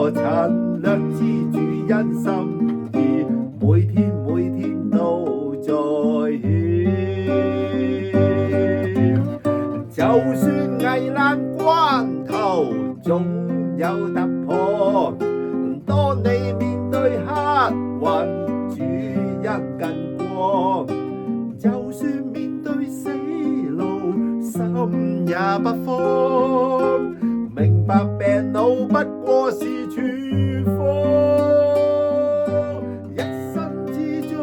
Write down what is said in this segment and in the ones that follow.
我趁略知主恩心意，每天都在獻。就算危難關頭總有突破，當你面對黑雲，主恩近光。就算面對死路，心也不慌，明白病老不過是處方。一生之中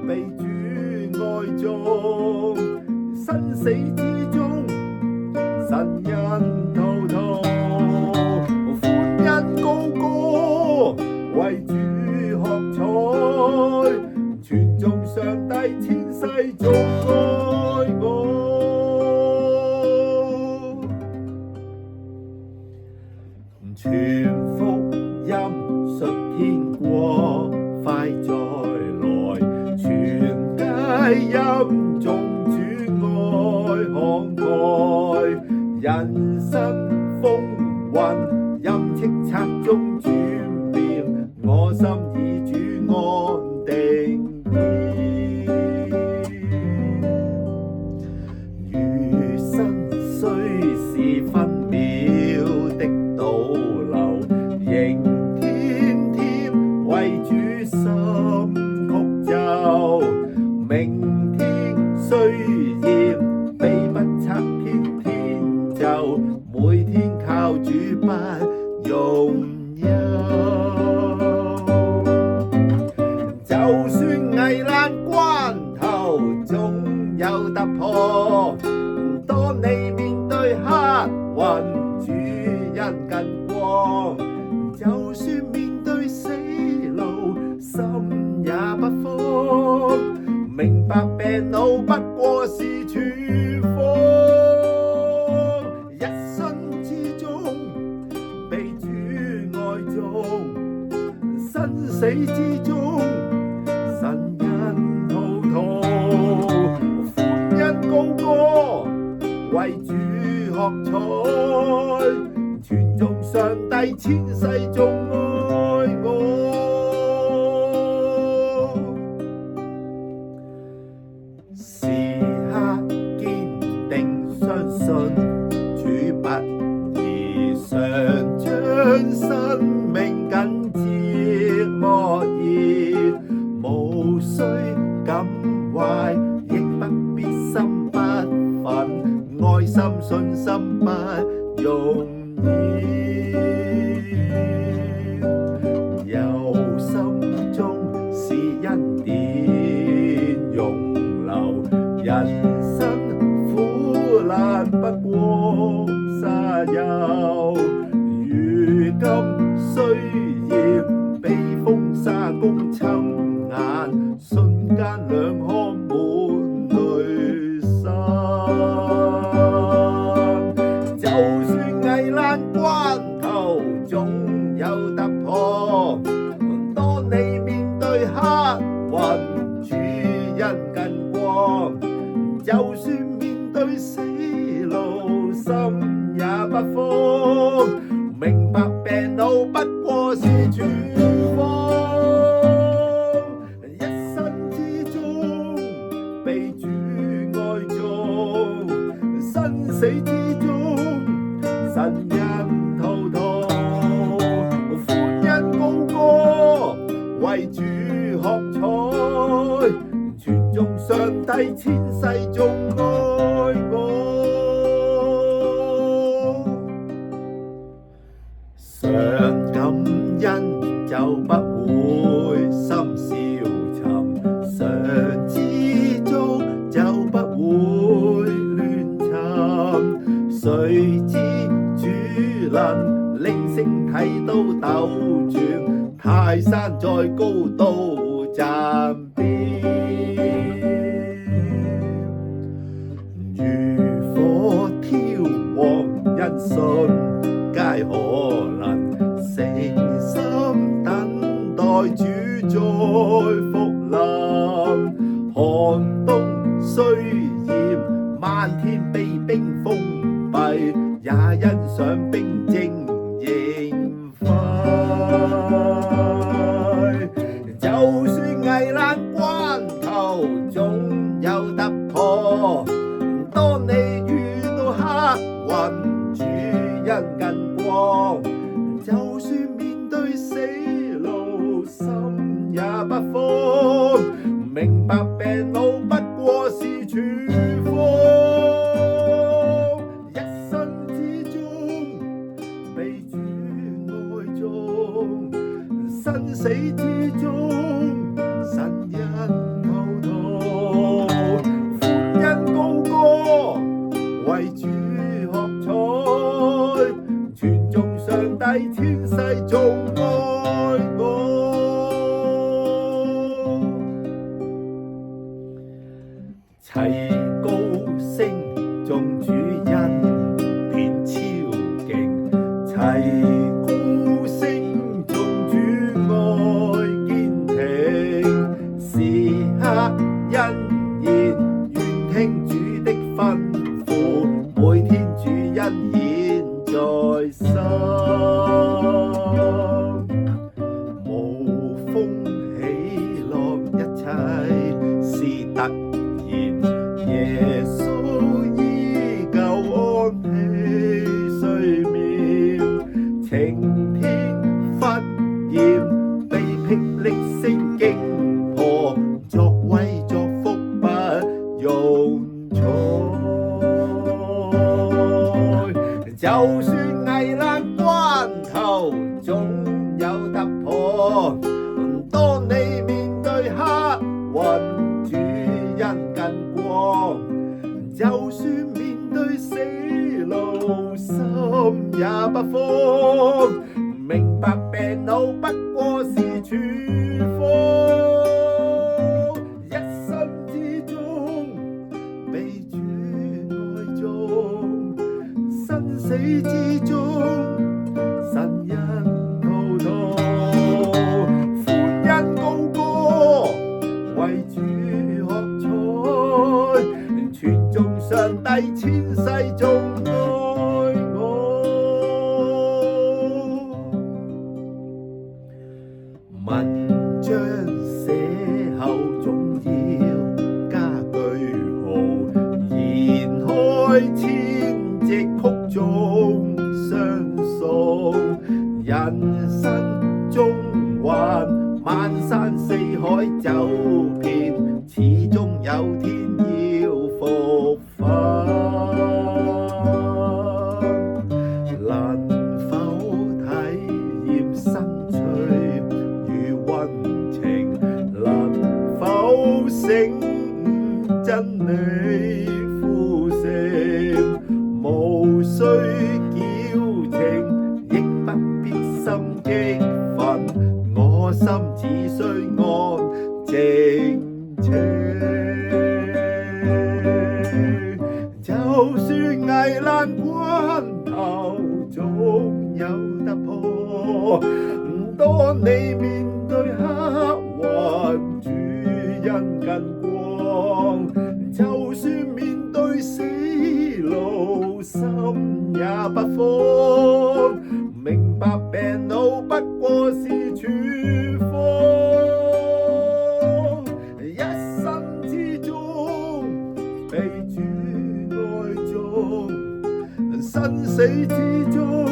被主愛中，生死之中神恩滔滔，歡欣高歌為主喝彩，傳頌上帝千世眾愛我。傳福音述天國快再來，傳佳音頌主愛慷慨，人生風雲任叱咤中轉變，我心已主安定意。餘生雖是分秒的倒流，仍天天為主心曲奏。明天雖然被不測天天就，每天靠主不用憂。就算危難關頭總有突破，當你面對黑雲，主恩近光。就算面對死路，心也不慌，明白病老不過是處方。一生之中被主愛中，生死之中神恩滔滔，歡欣高歌為主喝彩，傳頌上帝千世眾愛我。時刻堅定相信主不移，常將生命緊接默然，無需感懷，亦不必心不忿，愛心信心不容易。由心中是恩典湧流，人生苦難不過沙丘，如今雖然被風沙攻侵眼，瞬間兩行滿淚灑。就算危難關頭總有突破，當你面對黑雲，主恩近光。就算面對死路，心也不慌，明白病老不過是處方。一生之中被主愛中，生死之中神恩滔滔，歡欣高歌為主喝彩，傳頌上帝千世眾愛我。常感恩就不會心消沉，常知足就不會亂沉。誰知主能令星體都斗轉，泰山在高都站邊。如火挑旺因信皆可能，誠心等待主再復臨。寒冬雖嚴，漫天被冰封閉，也欣賞冰晶迎風。光。就算面對死路，心也不慌。明白病老不過是處方，一生之中被主愛中，生死之中神人頭痛，歡欣高歌為主喝彩，傳頌上帝千世眾愛我。齊高聲頌主恩典超勁，齊高聲頌主愛堅挺，時刻欣然願聽主的吩咐，每天主恩顯在心。無風起浪，一切是突然，耶穌依舊安息睡眠，晴天忽然被霹靂聲驚破，作威作福不用彩。就算危難關頭總有突破，當你面對黑雲，主恩更光。就算面對死路，心也不慌。明白病老不過是處方，一生之中被主愛中，生死之中神人頭痛，歡欣高歌為主喝彩，傳頌上帝千世眾愛我。文章寫後總要加句號，言開千隻曲中相送，人生中環漫山四海走遍，始終有天要復返。能否體驗生趣與溫情？能否醒悟真理呼聲？無需矯情，亦不必心激憤，我心只需安靜情。就算危難關頭總有突破，當你面對黑雲，主恩更光。就算面對死路，心也不慌。明白病老不過是處方，一生之中被主愛中，生死之中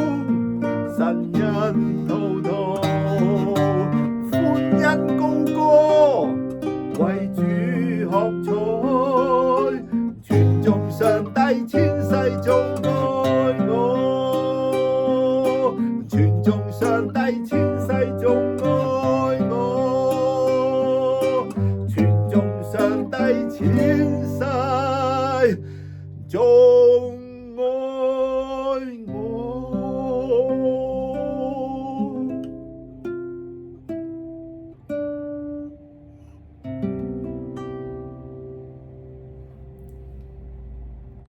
神人頭痛，歡欣高歌為主喝彩，傳頌上帝千世眾愛我，傳頌上帝千世眾愛我，傳頌上帝千